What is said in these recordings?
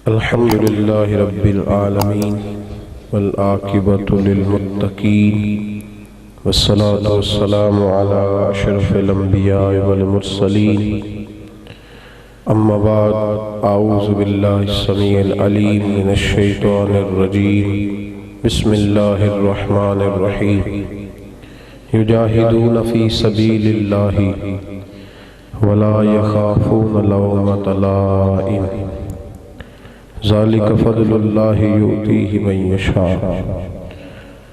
الحمد لله رب العالمين والعاقبة للمتقين والصلاة والسلام على أشرف الأنبياء والمرسلين أما بعد أعوذ بالله السميع العليم من الشيطان الرجيم بسم الله الرحمن الرحيم يجاهدون في سبيل الله ولا يخافون لومة لائم ذلك فضل الله يؤتيه من يشاء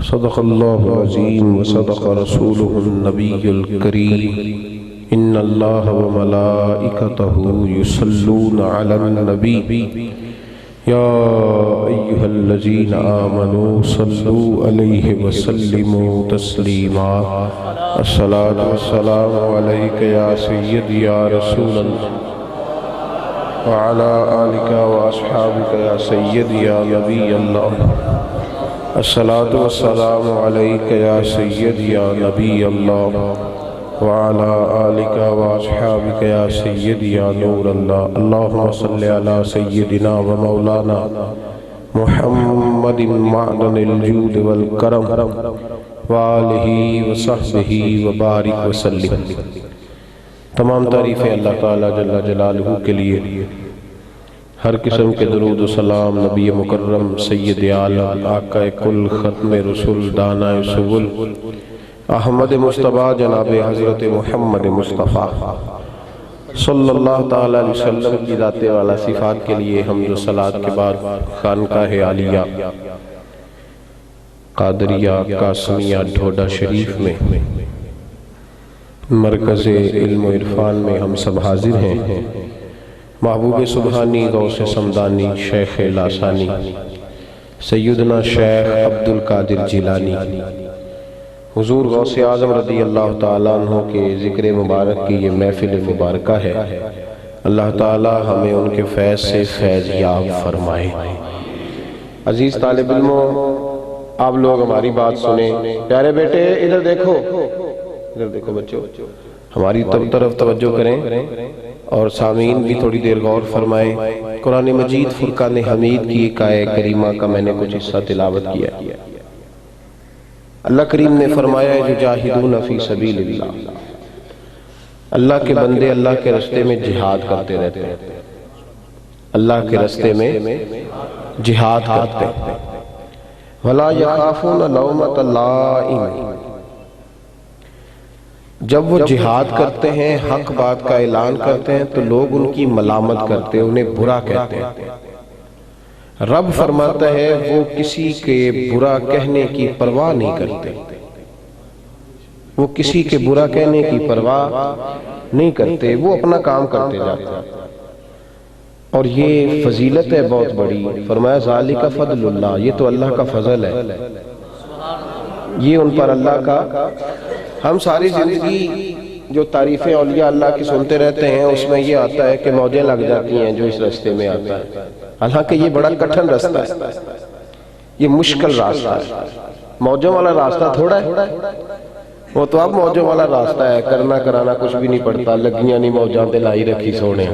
صدق الله العظيم وصدق رسوله النبي الكريم إن الله وملائكته يصلون على النبي يا أيها الذين آمنوا صلوا عليه وسلموا تسليما الصلاة والسلام عليك يا سيدي يا رسول الله وعلى آلك وأصحابك يا سيدي يا نبي الله الصلاة والسلام عليك يا سيدي يا نبي الله وعلى آلك وأصحابك يا سيدي يا نور الله اللهم صل على سيدنا ومولانا محمد معدن الجود والكرم وآلہ وصحبہ وبارک وسلم۔ تمام تعریفیں اللہ تعالیٰ جل جلالہ کے لیے، ہر قسم کے درود و سلام نبی مکرم سید عالم آقا کل ختم رسول دانائے سبل احمد مصطفیٰ جناب حضرت محمد مصطفیٰ صلی اللہ تعالیٰ علیہ وسلم کی ذات والا صفات کے لیے حمد و صلاۃ کے بعد خانقاہ عالیہ قادریہ قاسمیہ ڈھوڈا شریف میں مرکز علم و عرفان میں ہم سب حاضر ہیں۔ محبوب سبحانی غوث سمدانی شیخ لاسانی سیدنا شیخ عبدالقادر جیلانی حضور غوث اعظم رضی اللہ تعالیٰ عنہ کے ذکر مبارک کی یہ محفل مبارکہ ہے۔ اللہ تعالیٰ ہمیں ان کے فیض سے فیض یاب فرمائے۔ عزیز طالب علموں، آپ لوگ ہماری بات سنیں۔ پیارے بیٹے ادھر دیکھو بچوں، ہماری طرف توجہ کریں اور سامعین بھی تھوڑی دیر غور فرمائیں۔ قرآن مجید فرقان حمید کی ایک آیہ کریمہ کا میں نے کچھ حصہ تلاوت کیا۔ اللہ کریم نے فرمایا یجاہدون فی سبیل اللہ، اللہ کے بندے اللہ کے راستے میں جہاد کرتے رہتے ہیں، اللہ کے راستے میں جہاد کرتے ہیں۔ ولا یخافون لومۃ لائم، جب وہ جہاد کرتے ہیں، حق بات کا اعلان کرتے ہیں تو لوگ ان کی ملامت کرتے ہیں، انہیں برا کہتے ہیں۔ رب فرماتا ہے وہ کسی کے برا کہنے کی پرواہ نہیں کرتے، وہ کسی کے برا کہنے کی پرواہ نہیں کرتے، وہ اپنا کام کرتے جاتے ہیں۔ اور یہ فضیلت ہے بہت بڑی۔ فرمایا ذالک فضل اللہ، یہ تو اللہ کا فضل ہے، یہ ان پر اللہ کا۔ ہم ساری زندگی جو تعریفیں اولیاء اللہ کی سنتے رہتے ہیں، اس میں یہ آتا ہے کہ موجیں لگ جاتی ہیں جو اس راستے میں آتا ہے، حالانکہ یہ بڑا کٹھن راستہ ہے، یہ مشکل راستہ ہے۔ موجوں والا راستہ تھوڑا ہے، وہ تو اب موجوں والا راستہ ہے، کرنا کرانا کچھ بھی نہیں پڑتا، لگیاں نہیں موجاں تے لائی رکھی سونے،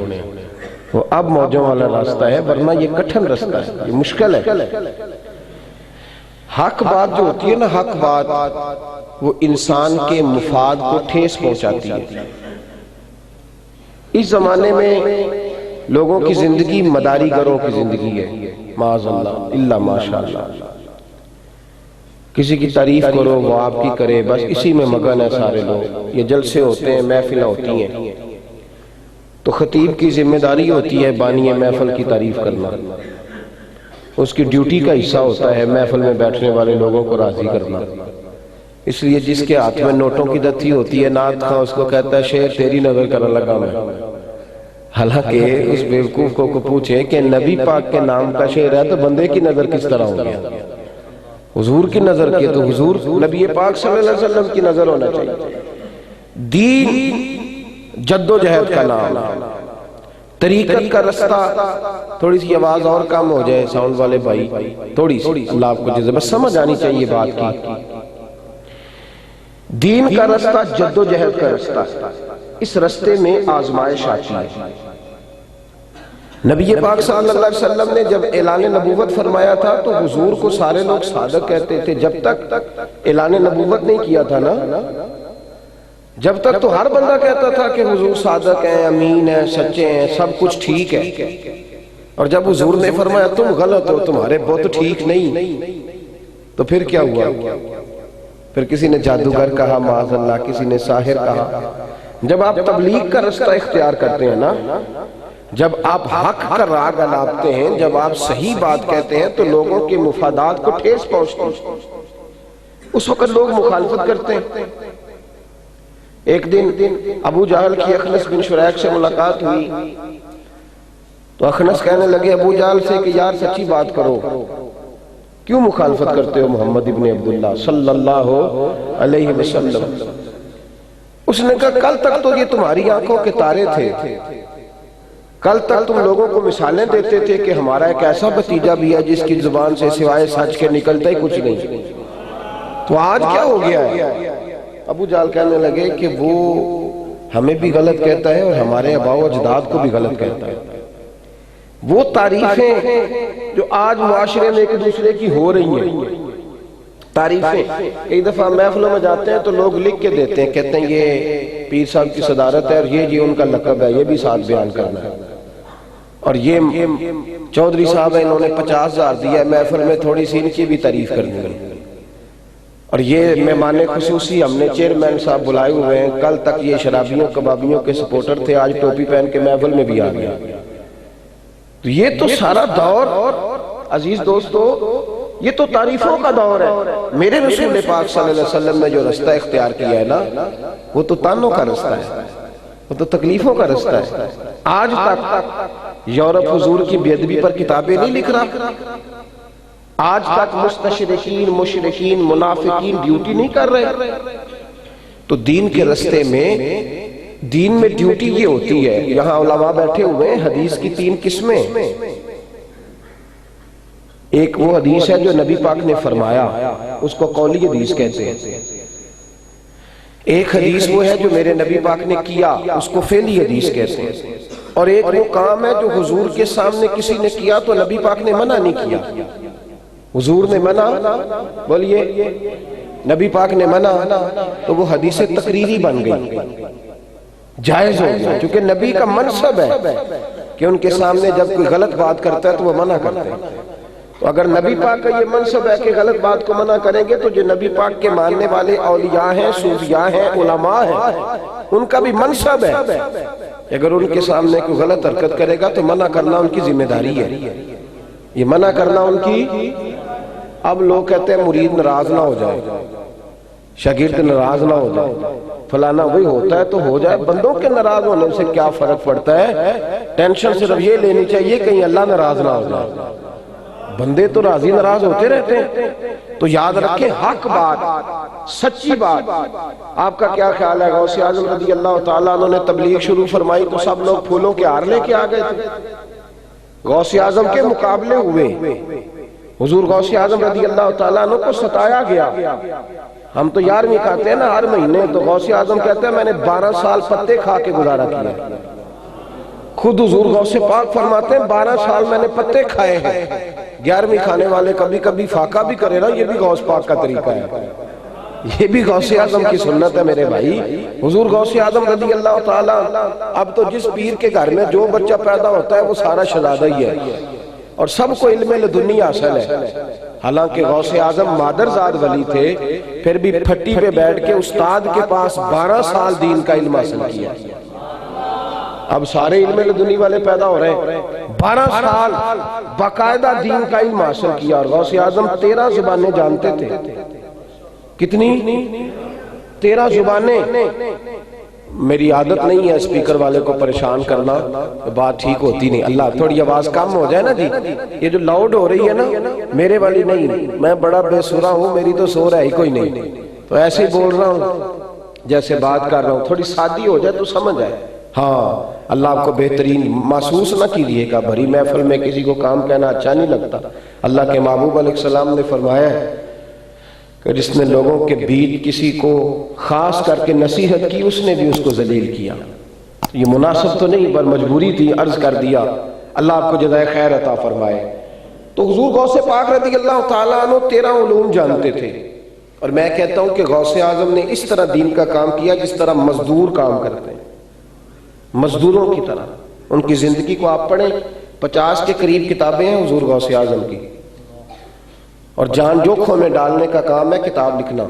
وہ اب موجوں والا راستہ ہے، ورنہ یہ کٹھن راستہ ہے، یہ مشکل ہے۔ حق بات جو ہوتی ہے نا، حق بات وہ انسان کے مفاد کو ٹھیس پہنچاتی ہے۔ اس زمانے میں لوگوں کی زندگی مداری گروں کی زندگی ہے، معاذ اللہ الا ماشاءاللہ۔ کسی کی تعریف کرو وہ آپ کی کرے، بس اسی میں مگن ہے سارے لوگ۔ یہ جلسے ہوتے ہیں، محفلیں ہوتی ہیں، تو خطیب کی ذمہ داری ہوتی ہے بانی محفل کی تعریف کرنا، اس کی ڈیوٹی کا حصہ ہوتا ہے محفل میں بیٹھنے والے لوگوں کو راضی کرنا۔ اس لیے جس کے ہاتھ میں نوٹوں کی دتھی ہوتی ہے، نعت خواں اس کو کہتا ہے شیر تیری نظر کرنے لگا میں۔ حالانکہ اس بیوقوف کو پوچھیں کہ نبی پاک کے نام کا شیر ہے تو بندے کی نظر کس طرح ہو گیا؟ حضور کی نظر کی تو حضور نبی پاک صلی اللہ علیہ وسلم کی نظر ہونا چاہیے۔ دین جد و جہد کا نام، طریقت کا رستہ۔ تھوڑی سی آواز اور کم ہو جائے ساؤنڈ والے بھائی، تھوڑی سی اللہ آپ کو جذبہ سمجھ آنی چاہیے بات کی۔ دین کا رستہ جد و جہد کا رستہ، اس رستے میں آزمائش آتی ہے، نبی پاک صلی اللہ علیہ وسلم نے جب اعلان نبوت فرمایا تھا تو حضور کو سارے لوگ صادق کہتے تھے، جب تک اعلان نبوت نہیں کیا تھا نا، جب تک تو ہر بندہ کہتا تھا کہ حضور صادق ہیں، امین ہیں، سچے ہیں، سب کچھ ٹھیک ہے۔ اور جب حضور نے فرمایا تم غلط ہو، تمہارے بت ٹھیک نہیں، تو پھر کیا ہوا؟ پھر کسی نے جادوگر کہا معاذ اللہ، کسی نے ساحر کہا۔ جب آپ تبلیغ کا رستہ اختیار کرتے ہیں نا، جب آپ حق کا راگ الاپتے ہیں، جب آپ صحیح بات کہتے ہیں تو لوگوں کے مفادات کو ٹھیس پہنچتی ہے، اس وقت لوگ مخالفت کرتے ہیں۔ ایک دن ابو جہل کی اخنس بن شریک سے ملاقات ہوئی تو اخنس کہنے لگے ابو جہل سے کہ یار سچی بات کرو، کیوں مخالفت کرتے ہو محمد ابن عبداللہ صلی اللہ علیہ وسلم؟ اس نے کہا کل تک تو یہ تمہاری آنکھوں کے تارے تھے، کل تک تم لوگوں کو مثالیں دیتے تھے کہ ہمارا ایک ایسا بھتیجا بھی ہے جس کی زبان سے سوائے سچ کے نکلتا ہی کچھ نہیں، تو آج کیا ہو گیا ہے؟ ابو جہل کہنے لگے کہ وہ ہمیں بھی غلط کہتا ہے اور ہمارے آباء و اجداد کو بھی غلط کہتا ہے۔ وہ تعریفیں جو آج معاشرے میں ایک دوسرے کی ہو رہی ہیں، تعریفیں ایک دفعہ محفلوں میں جاتے ہیں تو لوگ لکھ کے دیتے ہیں، کہتے ہیں یہ پیر صاحب کی صدارت ہے اور یہ ان کا لقب ہے، یہ بھی ساتھ بیان کرنا ہے، اور یہ چودھری صاحب ہیں انہوں نے 50,000 دیا ہے، محفل میں تھوڑی سی ان کی بھی تعریف کرنی ہے، اور یہ مہمان خصوصی ہم نے چیئرمین صاحب بلائے ہوئے ہیں، کل تک یہ شرابیوں کبابیوں کے سپورٹر تھے، آج ٹوپی پہن کے محفل میں بھی آ گیا۔ تو یہ تو سارا دور عزیز دوستو، یہ تو تعریفوں کا دور ہے۔ میرے رسول پاک صلی اللہ علیہ وسلم نے جو رستہ اختیار کیا ہے نا، وہ تو تانوں کا رستہ ہے، وہ تو تکلیفوں کا رستہ ہے۔ آج تک یورپ حضور کی بے ادبی پر کتابیں نہیں لکھ رہا، آج تک مستشرقین مشرکین منافقین ڈیوٹی نہیں کر رہے۔ تو دین کے رستے میں، دین میں ڈیوٹی یہ ہوتی ہے، یہاں علماء بیٹھے ہوئے ہیں، حدیث کی 3 قسمیں، ایک وہ حدیث ہے جو نبی پاک نے فرمایا، اس کو قولی حدیث کہتے ہیں، ایک حدیث وہ ہے جو میرے نبی پاک نے کیا، اس کو فعلی حدیث کہتے ہیں، اور ایک وہ کام ہے جو حضور کے سامنے کسی نے کیا تو نبی پاک نے منع نہیں کیا، حضور نے منع، بولیے نبی پاک نے منع، تو وہ حدیث تقریری بن گئی، جائز ہو گیا، چونکہ نبی کا منصب ہے کہ ان کے سامنے جب کوئی غلط بات کرتا ہے تو وہ منع کرتے ہیں۔ تو اگر نبی پاک کا یہ منصب ہے کہ غلط بات کو منع کریں گے، تو جو نبی پاک کے ماننے والے اولیاء ہیں، صوفیاء ہیں، علماء ہیں، ان کا بھی منصب ہے اگر ان کے سامنے کوئی غلط حرکت کرے گا تو منع کرنا ان کی ذمہ داری ہے، یہ منع کرنا ان کی۔ اب لوگ کہتے ہیں مرید ناراض نہ ہو جائے، شاگرد ناراض نہ ہو جائے، فلانا وہی ہوتا ہے تو ہو جائے، بندوں کے ناراض ہونے سے کیا فرق پڑتا ہے؟ ٹینشن صرف یہ لینی چاہیے کہیں اللہ ناراض نہ ہو جائے، بندے تو راضی ناراض ہوتے رہتے ہیں۔ تو یاد رکھیں حق بات، سچی بات۔ آپ کا کیا خیال ہے؟ غوث اعظم رضی اللہ تعالیٰ عنہ نے تبلیغ شروع فرمائی تو سب لوگ پھولوں کے ہار لے کے آ گئے تھے، غوث اعظم کے مقابلے ہوئے، حضور غوث اعظم رضی اللہ تعالیٰ عنہ کو ستایا گیا۔ ہم تو 11ویں کھاتے ہیں نا ہر مہینے، تو غوث اعظم کہتے ہیں میں نے 12 سال پتے کھا کے گزارا کیا، خود حضور غوث پاک فرماتے ہیں 12 سال میں نے پتے کھائے ہیں۔ 11ویں کھانے والے کبھی کبھی فاقہ بھی کرے نا، یہ بھی غوث پاک کا طریقہ ہے، یہ بھی غوث اعظم کی سنت ہے میرے بھائی۔ حضور غوث اعظم رضی اللہ تعالیٰ، اب تو جس پیر کے گھر میں جو بچہ پیدا ہوتا ہے وہ سارا شہزادہ ہی ہے، اور سب کو علم لدنی حاصل ہے، حالانکہ غوث اعظم مادرزاد ولی تھے، پھر بھی پھٹی پہ بیٹھ کے استاد کے پاس 12 سال دین کا علم حاصل کیا۔ اب سارے علم لدنی والے پیدا ہو رہے ہیں، 12 سال باقاعدہ دین کا علم حاصل کیا، اور غوث اعظم 13 زبانیں جانتے تھے۔ کتنی؟ 13 زبانیں۔ میری عادت نہیں ہے اسپیکر والے کو پریشان کرنا، بات ٹھیک ہوتی نہیں، اللہ تھوڑی آواز کم ہو جائے نا جی، یہ جو لاؤڈ ہو رہی ہے نا میرے والی نہیں، میں بڑا بے سورا ہوں، میری تو سور ہے ہی کوئی نہیں، تو ایسے ہی بول رہا ہوں جیسے بات کر رہا ہوں، تھوڑی سادی ہو جائے تو سمجھ آئے۔ ہاں اللہ آپ کو بہترین محسوس نہ کیجیے گا، بھری محفل میں کسی کو کام کہنا اچھا نہیں لگتا۔ اللہ کے محبوب علیہ السلام نے فرمایا ہے کہ جس نے لوگوں کے بیچ کسی کو خاص کر کے نصیحت کی، اس نے بھی اس کو ذلیل کیا۔ یہ مناسب تو نہیں پر مجبوری تھی، عرض کر دیا۔ اللہ آپ کو جزائے خیر عطا فرمائے۔ تو حضور غوث پاک رضی اللہ تعالیٰ عنہ 13 علوم جانتے تھے، اور میں کہتا ہوں کہ غوث اعظم نے اس طرح دین کا کام کیا جس طرح مزدور کام کرتے ہیں، مزدوروں کی طرح۔ ان کی زندگی کو آپ پڑھیں، 50 کے قریب کتابیں ہیں حضور غوث اعظم کی، اور جان جوکھوں میں ڈالنے کا کام ہے کتاب لکھنا۔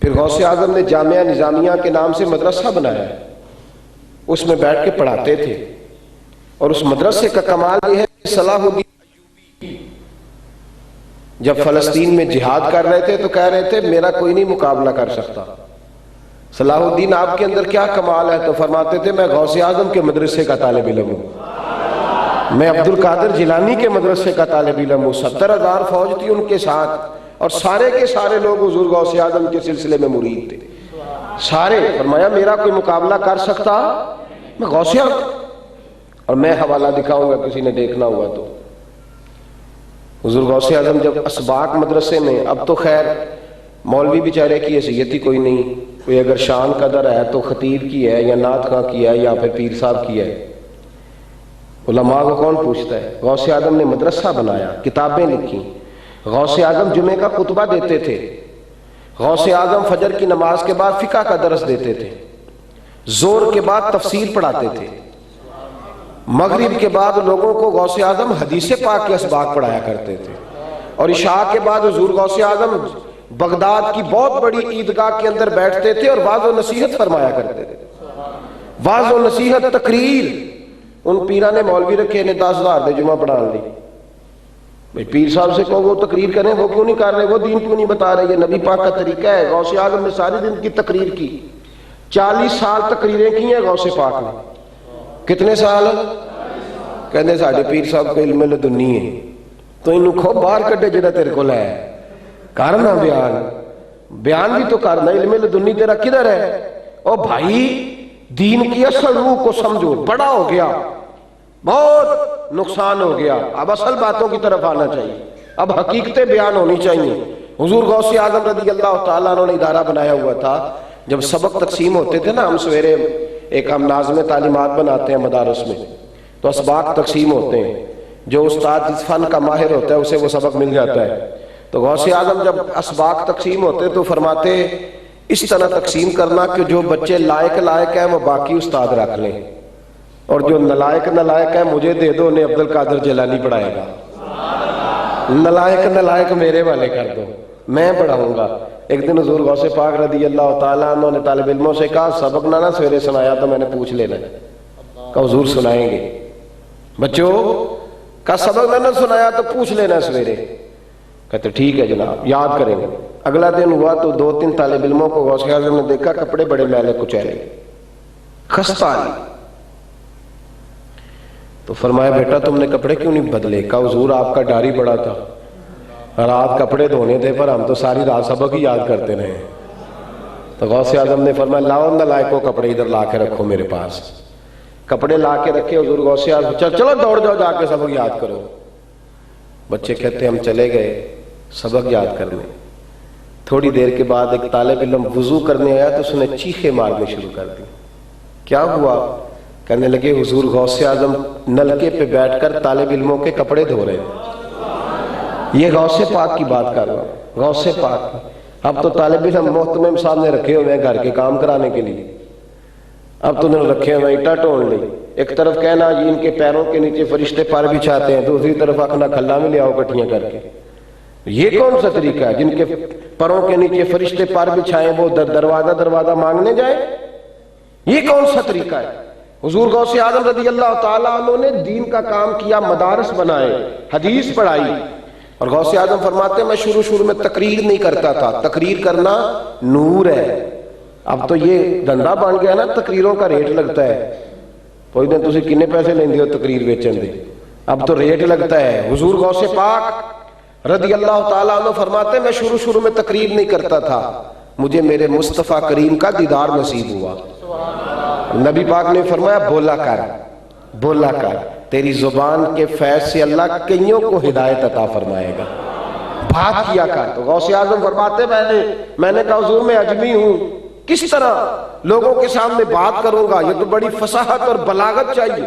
پھر غوث اعظم نے جامعہ نظامیہ کے نام سے مدرسہ بنایا، اس میں بیٹھ کے پڑھاتے تھے، اور اس مدرسے کا کمال یہ ہے کہ صلاح الدین جب فلسطین میں جہاد کر رہے تھے تو کہہ رہے تھے میرا کوئی نہیں مقابلہ کر سکتا۔ صلاح الدین آپ کے اندر کیا کمال ہے؟ تو فرماتے تھے میں غوث اعظم کے مدرسے کا طالب علم ہوں، میں عبد القادر جیلانی کے مدرسے کا طالب علم ہوں۔ 70,000 فوج تھی ان کے ساتھ، اور سارے کے سارے لوگ حضور غوث اعظم کے سلسلے میں مرید تھے، سارے۔ فرمایا میرا کوئی مقابلہ کر سکتا؟ میں غوث اعظم، اور میں حوالہ دکھاؤں گا کسی نے دیکھنا ہوا تو۔ حضور غوث اعظم جب اسباق مدرسے میں، اب تو خیر مولوی بیچارے کی حیثیت ہی کوئی نہیں، کوئی اگر شان قدر ہے تو خطیب کی ہے یا نعت خواں کی ہے یا پھر پیر صاحب کی ہے، علماء کو کون پوچھتا ہے۔ غوث اعظم نے مدرسہ بنایا، کتابیں لکھی۔ غوث اعظم جمعے کا خطبہ دیتے تھے، غوث اعظم فجر کی نماز کے بعد فقہ کا درس دیتے تھے، زور کے بعد تفسیر پڑھاتے تھے، مغرب کے بعد لوگوں کو غوث اعظم حدیث پاک کے اسباق پڑھایا کرتے تھے، اور عشاء کے بعد حضور غوث اعظم بغداد کی بہت بڑی عیدگاہ کے اندر بیٹھتے تھے اور واعظ و نصیحت فرمایا کرتے تھے، واعظ و نصیحت، تقریر۔ ان پیران نے مولوی رکھے نے 10,000 دے جمعہ پڑھان لی، بھئی پیر صاحب سے کہو وہ تقریر کریں، وہ کیوں نہیں کر رہے، وہ دین کیوں نہیں بتا رہے، یہ نبی پاک کا طریقہ ہے۔ غوث اعظم نے ساری دن کی تقریر کی، 40 سال تقریریں کی ہیں غوث پاک نے۔ کتنے سال؟ کہنے ساڑھے پیر صاحب کو علم لدنی ہے، تو انہوں کھو باہر کٹے جڑا تیرے کو لائے کرنا بیان بھی تو کرنا، علم لدنی تیرا کدھر ہے؟ او بھائی دین کی اصل روح کو سمجھو، بڑا ہو گیا، بہت نقصان ہو گیا، اب اصل باتوں کی طرف آنا چاہیے، اب حقیقتیں بیان ہونی چاہیے۔ حضور غوث اعظم رضی اللہ تعالیٰ عنہ نے ادارہ بنایا ہوا تھا، جب سبق تقسیم ہوتے تھے نا، ہم سویرے ایک ہم ناظم تعلیمات بناتے ہیں مدارس میں، تو اسباق تقسیم ہوتے ہیں، جو استاد اس فن کا ماہر ہوتا ہے اسے وہ سبق مل جاتا ہے۔ تو غوث اعظم جب اسباق تقسیم ہوتے تو فرماتے اس طرح تقسیم کرنا کہ جو بچے لائق ہیں وہ باقی استاد رکھ لیں، اور جو نلائق ہے مجھے دے دو، انہیں عبد القادر جیلانی پڑھائے گا، نلائق میرے والے کر دو، میں پڑھاؤں گا۔ ایک دن حضور غوث پاک رضی اللہ تعالیٰ عنہ نے طالب علموں سے کہا سبق نہ سویرے سنایا تو میں نے پوچھ لینا ہے، کہا حضور سنائیں گے بچوں، کہا سبق نہ سنایا تو پوچھ لینا سویرے، کہتے ٹھیک ہے جناب یاد کریں گے۔ اگلا دن ہوا تو 2-3 طالب علموں کو غوث اعظم نے دیکھا کپڑے بڑے میلے کچیلے، خستہ علی، تو فرمایا بیٹا تم نے کپڑے کیوں نہیں بدلے؟ کہا حضور آپ کا ڈاری بڑا تھا، رات کپڑے دھونے تھے پر ہم تو ساری رات سبق ہی یاد کرتے رہے۔ تو غوث اعظم نے فرمایا لاؤ نلائقوں کپڑے ادھر لا کے رکھو میرے پاس۔ کپڑے لا کے رکھے حضور غوث اعظم، چلو دوڑ جاؤ جا کے سبق یاد کرو۔ بچے کہتے ہم چلے گئے سبق یاد کرنے۔ تھوڑی دیر کے بعد ایک طالب علم وضو کرنے آیا تو اس نے چیخے مارنے شروع کر دی۔ کیا ہوا؟ کہنے لگے حضور غوث اعظم نلکے پہ بیٹھ کر طالب علموں کے کپڑے دھو رہے ہیں۔ یہ غوث پاک کی بات کر رہا ہوں، غوث پاک۔ اب تو طالب علم محتمم سامنے رکھے ہوئے ہیں گھر کے کام کرانے کے لیے، اب تو انہوں نے رکھے ہوئے اٹا ٹون لی، ایک طرف کہنا جی ان کے پیروں کے نیچے فرشتے پر بچھاتے ہیں، دوسری طرف اخنا کھلا میں لے آؤ کٹھیاں کر کے۔ یہ کون سا طریقہ ہے؟ جن کے پروں کے نیچے فرشتے پر بچھائیں وہ دروازہ مانگنے جائیں؟ یہ کون سا طریقہ ہے؟ حضور غوث اعظم رضی اللہ تعالیٰ عنہ نے دین کا کام کیا، مدارس بنائے، حدیث پڑھائی۔ اور غوث اعظم فرماتے ہیں میں شروع میں تقریر نہیں کرتا تھا، تقریر کرنا نور ہے۔ اب تو یہ دھندا بن گیا نا، تقریروں کا ریٹ لگتا ہے، کوئی دن تسی کنے پیسے لیندے ہو تقریر بیچن دے، اب تو ریٹ لگتا ہے۔ حضور غوث پاک رضی اللہ تعالیٰ عنہ فرماتے ہیں میں شروع میں تقریر نہیں کرتا تھا، مجھے میرے مصطفیٰ کریم کا دیدار نصیب ہوا۔ نبی پاک نے فرمایا بولا کر، تیری زبان کے فیض سے اللہ کئیوں کو ہدایت عطا فرمائے گا، بات کیا کر۔ تو غوث اعظم فرماتے میں نے کہا حضور میں اجمی ہوں، کس طرح لوگوں کے سامنے بات کروں گا، یہ تو بڑی فصاحت اور بلاغت چاہیے۔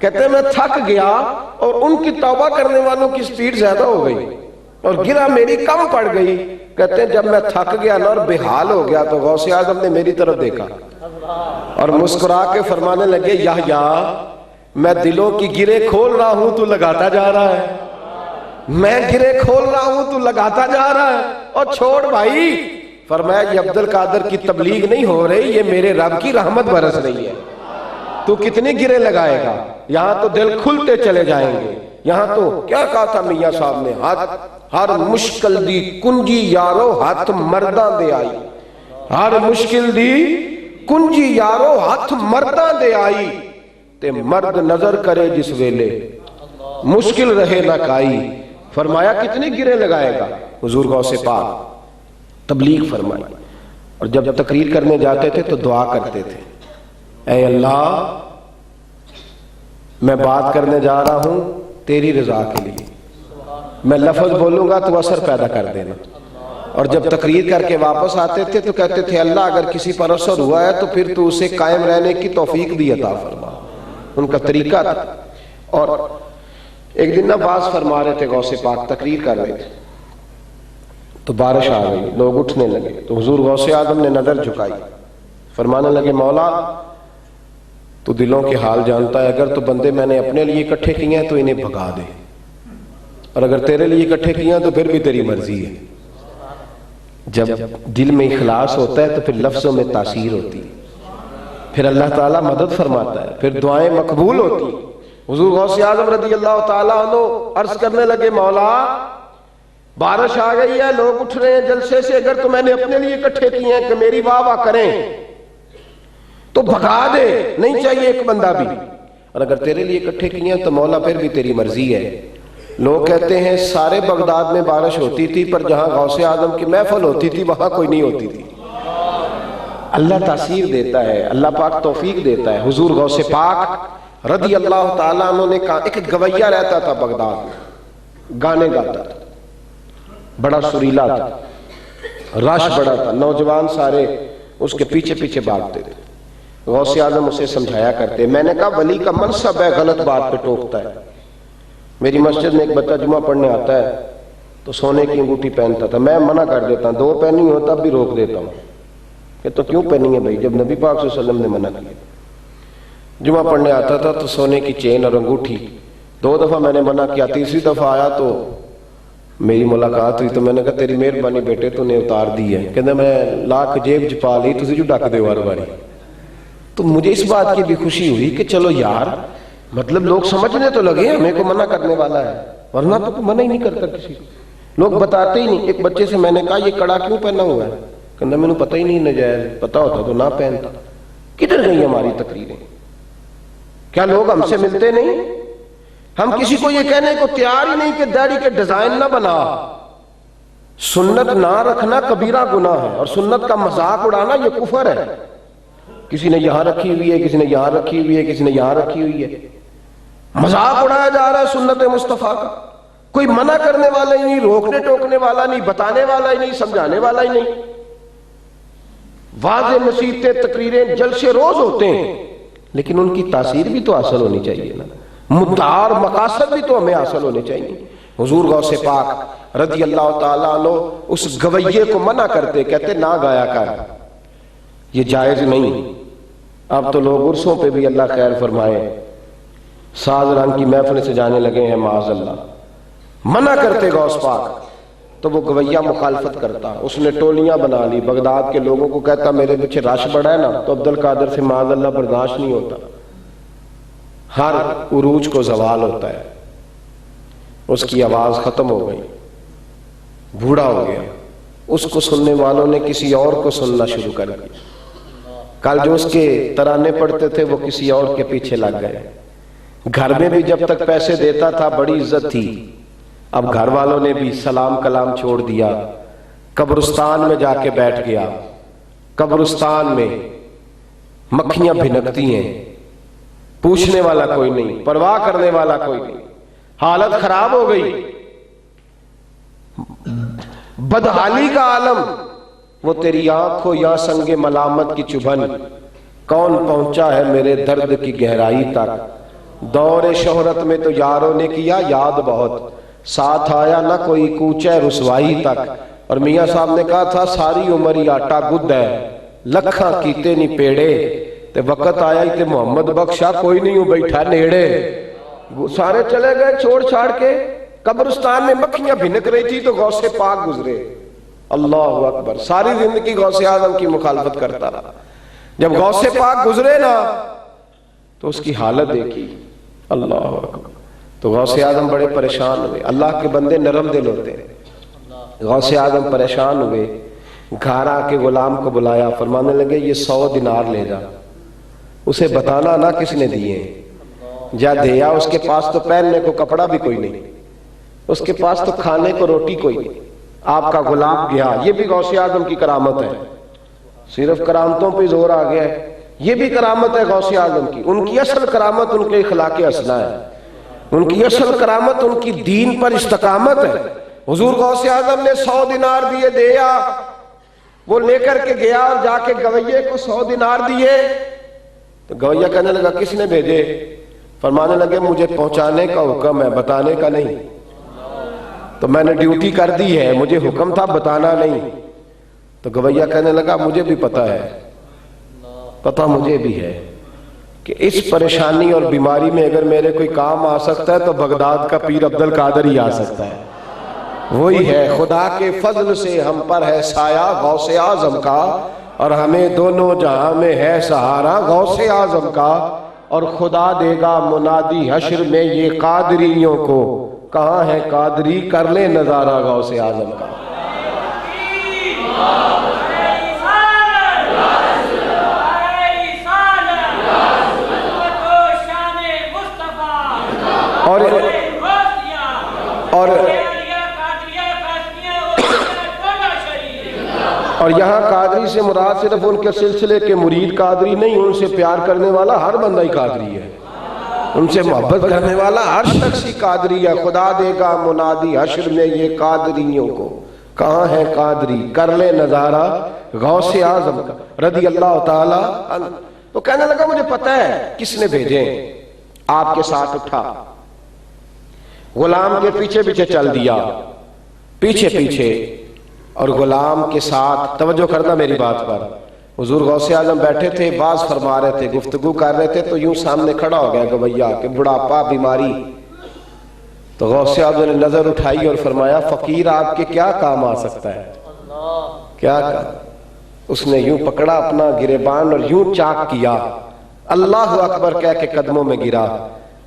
کہتے ہیں میں تھک گیا اور ان کی توبہ کرنے والوں کی سپیڈ زیادہ ہو گئی اور گرا میری کم پڑ گئی. کہتے ہیں جب میں تھک گیا نا اور بحال ہو گیا تو غوث اعظم نے میری طرف دیکھا اور مسکرا کے فرمانے لگے یحییٰ میں دلوں کی گرے کھول رہا ہوں تو لگاتا جا رہا ہے, میں گرے کھول رہا ہوں تو لگاتا جا رہا ہے. اور چھوڑ بھائی, فرمایا یہ عبد القادر کی تبلیغ نہیں ہو رہی, یہ میرے رب کی رحمت برس رہی ہے. تو کتنے گرے لگائے گا؟ یہاں تو دل کھلتے چلے جائیں گے. یہاں تو کیا کہا تھا میاں صاحب نے, ہر مشکل دی کنجی یارو ہاتھ مرداں دے آئی, ہر مشکل دی کنجی یارو ہاتھ مرداں دے آئی, تے مرد نظر کرے جس ویلے مشکل رہے نہ کائی. فرمایا کتنے گرے لگائے گا؟ حضور غوث پاک تبلیغ فرمائی. اور جب تقریر کرنے جاتے تھے تو دعا کرتے تھے, اے اللہ میں بات کرنے جا رہا ہوں تیری رضا کے لیے, میں لفظ بولوں گا تو اثر پیدا کر دینا. اور جب تقریر کر کے واپس آتے تھے تو کہتے تھے اللہ اگر کسی پر اثر ہوا ہے تو پھر تو اسے قائم رہنے کی توفیق بھی عطا فرما. ان کا طریقہ تھا. اور ایک دن نواز فرما رہے تھے غوث پاک, تقریر کر رہے تھے تو بارش آ گئی, لوگ اٹھنے لگے. تو حضور غوث اعظم نے نظر جھکائی, فرمانے لگے مولا تو دلوں کے حال جانتا ہے, اگر تو بندے میں نے اپنے لیے اکٹھے کیے ہیں تو انہیں بھگا دے, اور اگر تیرے لیے اکٹھے کیے ہیں تو پھر بھی تیری مرضی ہے. جب دل میں اخلاص ہوتا ہے تو پھر لفظوں میں تاثیر ہوتی ہے, پھر اللہ تعالیٰ مدد فرماتا ہے, پھر دعائیں مقبول ہوتی ہیں. حضور غوث اعظم رضی اللہ تعالیٰ عنہ عرض کرنے لگے مولا بارش آ گئی ہے, لوگ اٹھ رہے ہیں جلسے سے, اگر تو میں نے اپنے لیے اکٹھے کیے ہیں کہ میری واہ واہ کریں تو بھگا دے, نہیں چاہیے ایک بندہ بھی, اور اگر تیرے لیے اکٹھے کیے ہیں تو مولا پھر بھی تیری مرضی ہے. لوگ کہتے ہیں سارے بغداد میں بارش ہوتی تھی پر جہاں غوث اعظم کی محفل ہوتی تھی وہاں کوئی نہیں ہوتی تھی. اللہ تاثیر دیتا ہے, اللہ پاک توفیق دیتا ہے. حضور غوث پاک رضی اللہ تعالیٰ عنہ نے کہا, ایک گویہ رہتا تھا بغداد میں, گانے گاتا تھا, بڑا سریلا تھا, رش بڑا تھا, نوجوان سارے اس کے پیچھے پیچھے بھاگتے تھے. غوث اعظم اسے سمجھایا کرتے. میں نے کہا ولی کا منصب ہے غلط بات پہ ٹوکتا ہے. میری مسجد میں ایک بچہ جمعہ پڑھنے آتا ہے تو سونے کی انگوٹھی پہنتا تھا, میں منع کر دیتا ہوں, 2 پہنی ہو تب بھی روک دیتا ہوں کہ تو کیوں پہنی ہے بھائی, جب نبی پاک صلی اللہ علیہ وسلم نے منع کیا. جمعہ پڑھنے آتا تھا تو سونے کی چین اور انگوٹھی, 2 دفعہ میں نے منع کیا, تیسری دفعہ آیا تو میری ملاقات ہوئی تو میں نے کہا تیری مہربانی بیٹے تو نے اتار دی ہے. کہنا میں لاکھ جیب چپا لی تسی جو ڈک دے وار واری. تو مجھے اس بات کی بھی خوشی ہوئی کہ چلو یار مطلب لوگ سمجھنے تو لگے ہمیں کو منع کرنے والا ہے, ورنہ تو منع ہی نہیں کرتا کسی کو, لوگ بتاتے ہی نہیں. ایک بچے سے میں نے کہا یہ کڑا کیوں پہنا ہوا ہے, کہنا میں نے پتہ ہی نہیں نجائز, پتہ ہوتا تو نہ پہنتا. کدھر گئی ہماری تقریریں؟ کیا لوگ ہم سے ملتے نہیں؟ ہم کسی کو یہ کہنے کو تیار ہی نہیں کہ داڑھی کے ڈیزائن نہ بنا. سنت نہ رکھنا کبیرہ گناہ ہے, اور سنت کا مذاق اڑانا یہ کفر ہے. کسی نے یہاں رکھی ہوئی ہے, کسی نے یہاں رکھی ہوئی ہے, کسی نے یہاں رکھی ہوئی ہے, مذاق اڑایا جا رہا ہے سنت مصطفیٰ کا. کوئی منع کرنے والا ہی نہیں, روکنے ٹوکنے والا نہیں, بتانے والا ہی نہیں, سمجھانے والا ہی نہیں. واضح نصیحتیں تقریریں جلسے روز ہوتے ہیں, لیکن ان کی تاثیر بھی تو حاصل ہونی چاہیے نا, مدعا اور مقاصد بھی تو ہمیں حاصل ہونے چاہیے. حضور غوث پاک رضی اللہ تعالیٰ عنہ اس گویے کو منع کرتے, کہتے نہ گایا کر, یہ جائز نہیں. اب تو لوگ عرصوں پہ بھی اللہ خیر فرمائے ساز رنگ کی محفل سے جانے لگے ہیں, معاذ اللہ. منع کرتے غوث پاک تو وہ گویہ مخالفت کرتا. اس نے ٹولیاں بنا لی, بغداد کے لوگوں کو کہتا میرے پیچھے رش بڑا ہے نا, تو عبد القادر سے معاذ اللہ برداشت نہیں ہوتا. ہر عروج کو زوال ہوتا ہے, اس کی آواز ختم ہو گئی, بوڑھا ہو گیا. اس کو سننے والوں نے کسی اور کو سننا شروع کر دیا. کل جو اس کے ترانے پڑھتے تھے وہ کسی اور کے پیچھے لگ گئے. گھر میں بھی جب تک پیسے دیتا تھا بڑی عزت تھی, اب گھر والوں نے بھی سلام کلام چھوڑ دیا, قبرستان میں جا کے بیٹھ گیا. قبرستان میں مکھیاں بھنکتی ہیں, پوچھنے والا کوئی نہیں, پرواہ کرنے والا کوئی نہیں. حالت خراب ہو گئی, بدحالی کا عالم. وہ تیری آنکھ ہو یا سنگ ملامت کی چبھن, کون پہنچا ہے میرے درد کی گہرائی تک, دور شہرت میں تو یاروں نے کیا یاد بہت، ساتھ آیا نہ کوئی کوچے رسوائی تک۔ اور میاں صاحب نے کہا تھا ساری عمر ہی آٹا گد ہے، لکھاں کیتے نہیں پیڑے، تے وقت آیا ہی تے محمد بخشا کوئی نہیں ہوں بیٹھا نیڑے۔ سارے چلے گئے چھوڑ چھاڑ کے، قبرستان میں مکھیاں بھنک رہی تھی تو غوث پاک گزرے۔ اللہ اکبر، ساری زندگی غوث اعظم کی مخالفت کرتا رہا، جب غوث پاک گزرے نا تو اس کی حالت دیکھی۔ اللہ اکبر، تو غوث اعظم بڑے پریشان ہوئے۔ اللہ کے بندے نرم دل ہوتے ہیں۔ غوث اعظم پریشان ہوئے، گھر آ کے غلام کو بلایا، فرمانے لگے یہ 100 دینار لے جا، اسے بتانا نہ کس نے دیے، جا دیا۔ اس کے پاس تو پہننے کو کپڑا بھی کوئی نہیں، اس کے پاس تو کھانے کو روٹی کوئی نہیں۔ آپ کا غلام گیا۔ یہ بھی غوث اعظم کی کرامت ہے، صرف کرامتوں پہ زور آ گیا ہے، یہ بھی کرامت ہے غوث اعظم کی۔ ان کی اصل کرامت ان کے اخلاق حسنہ ہے، ان کی اصل کرامت ان کی دین پر استقامت ہے۔ حضور غوث اعظم نے 100 دینار دیے، دیا، وہ لے کر کے گیا اور جا کے گویے کو 100 دینار دیے تو گویہ کہنے لگا کس نے بھیجے؟ فرمانے لگے مجھے پہنچانے کا حکم ہے، بتانے کا نہیں، تو میں نے ڈیوٹی کر دی ہے، مجھے حکم تھا بتانا نہیں۔ تو گویہ کہنے لگا مجھے بھی پتا ہے، پتا مجھے بھی ہے کہ اس پریشانی اور بیماری میں اگر میرے کوئی کام آ سکتا ہے تو بغداد کا پیر عبد القادر ہی آ سکتا ہے۔ وہی ہے، خدا کے فضل سے ہم پر ہے سایہ غوث اعظم کا، اور ہمیں دونوں جہاں میں ہے سہارا غوث اعظم کا۔ اور خدا دے گا منادی حشر میں یہ قادریوں کو، کہاں ہے قادری کر لے نظارہ غوث اعظم کا۔ اور یہاں قادری سے مراد صرف ان کے سلسلے کے مرید قادری نہیں، ان سے پیار کرنے والا ہر بندہ ہی قادری ہے، ان سے محبت کرنے والا ہر شخص ہی قادری ہے۔ خدا دے گا منادی حشر میں یہ قادریوں کو، کہاں ہے قادری کر لے نظارہ غوث اعظم کا رضی اللہ تعالی عنہ۔ تو کہنے لگا مجھے پتا ہے کس نے بھیجے۔ آپ کے ساتھ اٹھا، غلام کے پیچھے پیچھے چل دیا، پیچھے پیچھے، اور غلام کے ساتھ توجہ کرنا میری بات پر۔ حضور غوث اعظم بیٹھے تھے، باز فرما رہے تھے، گفتگو کر رہے تھے، تو یوں سامنے کھڑا ہو گیا گویا کہ بڑھاپا بیماری۔ تو غوث اعظم نے نظر اٹھائی اور فرمایا فقیر آپ کے کیا کام آ سکتا ہے، کیا کام؟ اس نے یوں پکڑا اپنا گریبان اور یوں چاک کیا، اللہ اکبر کہہ کے قدموں میں گرا۔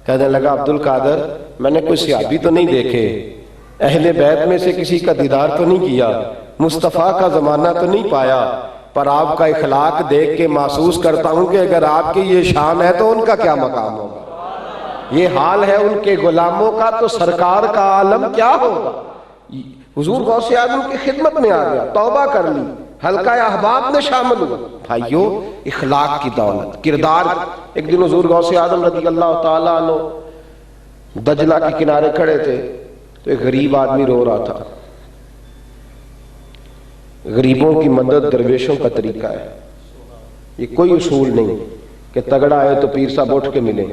کہنے لگا عبد القادر میں نے کوئی صحابی تو نہیں دیکھے، اہل بیت میں سے کسی کا دیدار تو نہیں کیا، مصطفیٰ کا زمانہ تو نہیں پایا، پر آپ کا اخلاق دیکھ کے محسوس کرتا ہوں کہ اگر آپ کی یہ شان ہے تو ان کا کیا مقام ہوگا، یہ حال ہے ان کے غلاموں کا تو سرکار کا عالم کیا ہوگا۔ حضور غوث اعظم کی خدمت میں آ گیا، توبہ کر لی، حلقہ احباب میں شامل ہوا۔ بھائیو اخلاق کی دولت، کردار۔ ایک دن حضور غوث اعظم رضی اللہ تعالیٰ عنہ دجلہ کے کنارے کھڑے تھے تو ایک غریب آدمی رو رہا تھا۔ غریبوں کی مدد درویشوں کا طریقہ ہے، یہ کوئی اصول نہیں کہ تگڑا ہے تو پیر صاحب اٹھ کے ملیں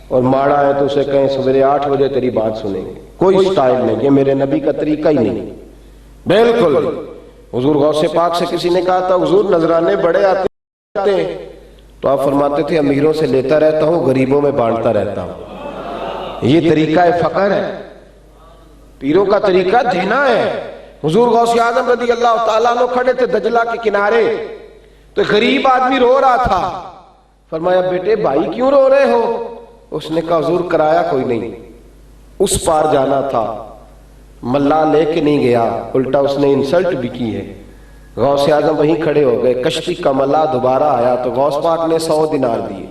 اور ماڑا ہے تو اسے کہیں سویرے 8 بجے تیری بات سنیں گے، کوئی سٹائل نہیں، یہ میرے نبی کا طریقہ ہی نہیں، بالکل نہیں۔ حضور غوث پاک سے کسی نے کہا تھا حضور نذرانے بڑے آتے ہیں، تو آپ فرماتے تھے امیروں سے لیتا رہتا ہوں، غریبوں میں بانٹتا رہتا ہوں۔ یہ طریقہ فقر ہے، پیروں کا طریقہ دینا ہے۔ حضور غوث اعظم رضی اللہ تعالیٰ عنہ کھڑے تھے دجلہ کے کنارے، تو غریب آدمی رو رہا تھا۔ فرمایا بیٹے بھائی کیوں رو رہے ہو؟ اس نے کہا حضور کرایہ کوئی نہیں، اس پار جانا تھا، ملا لے کے نہیں گیا، الٹا اس نے انسلٹ بھی کی ہے۔ غوث اعظم وہیں کھڑے ہو گئے، کشتی کا ملا دوبارہ آیا تو غوث پاک نے 100 دینار دیے،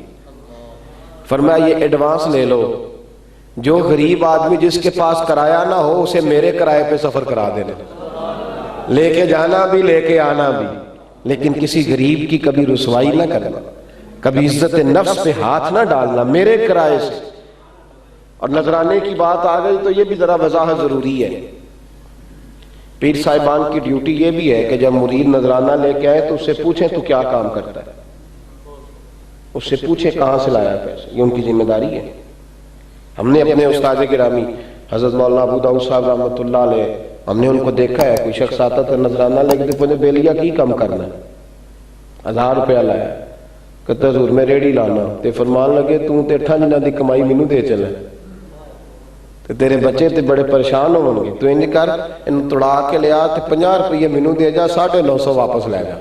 فرمایا یہ ایڈوانس لے لو، جو غریب آدمی جس کے پاس کرایہ نہ ہو اسے میرے کرائے پہ سفر کرا دینا، لے کے جانا بھی لے کے آنا بھی، لیکن کسی غریب کی کبھی رسوائی نہ کرنا، کبھی عزت نفس پہ ہاتھ نہ ڈالنا، میرے کرائے سے۔ اور نذرانے کی بات آ گئی تو یہ بھی ذرا وضاحت ضروری ہے۔ پیر صاحبان کی ڈیوٹی یہ بھی ہے کہ جب مرید نذرانہ لے کے آئے تو اس سے پوچھیں تو کیا کام کرتا ہے، اس سے پوچھیں کہاں سے لایا پیسے، یہ ان کی ذمہ داری ہے۔ ہم نے اپنے استاد گرامی حضرت مولانا ابو داؤد صاحب رحمۃ اللہ علیہ، ہم نے ان کو دیکھا ہے، کوئی شخص آتا تھا نذرانہ لے کے پوچھے بیلیا کی کم کرنا ہے، 1000 روپیہ لایا، کہتا حضور میں ریڑی لانا، تے فرمان لگے تو تے 8 دنوں دی کمائی مینوں دے چلے، تے تیرے بچے تے بڑے پریشان ہون گے، تو انج کر ان توڑا کے لیا تے 50 روپیے مینوں دے جا، 950 واپس لے جا،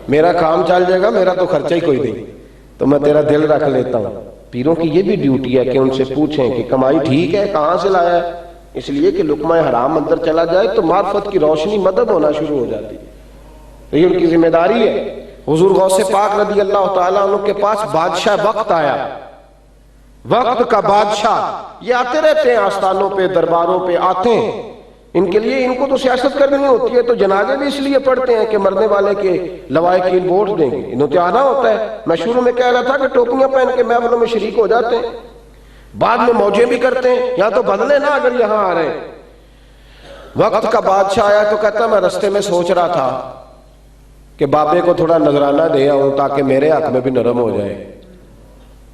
میرا کام چل جائے گا، میرا تو خرچہ ہی کوئی نہیں، تو میں تیرا دل رکھ لیتا ہوں۔ پیروں کی یہ بھی ڈیوٹی ہے کہ ان سے پوچھیں کہ کمائی ٹھیک ہے، کہاں سے لایا ہے، اس لیے کہ لقمہ حرام اندر چلا جائے تو معرفت کی روشنی مدد ہونا شروع ہو جاتی ہے، یہ ان کی ذمہ داری ہے۔ حضور غوث پاک رضی اللہ تعالیٰ عنہ کے پاس بادشاہ وقت آیا، وقت کا بادشاہ، یہ آتے رہتے ہیں آستانوں پہ، درباروں پہ آتے ہیں، ان کے لیے ان کو تو سیاست کرنی ہوتی ہے، تو جنازے بھی اس لیے پڑھتے ہیں کہ مرنے والے کے لوائقین ووٹ دیں گے، انہوں نے آنا ہوتا ہے۔ میں شروع میں کہہ رہا تھا کہ ٹوپیاں پہن کے محفلوں میں شریک ہو جاتے ہیں، بعد میں موجیں بھی کرتے ہیں، یا تو بدلے نا اگر یہاں آ رہے ہیں۔ وقت کا بادشاہ آیا تو کہتا میں رستے میں سوچ رہا تھا کہ بابے کو تھوڑا نذرانہ دے آؤں تاکہ میرے حق میں بھی نرم ہو جائے۔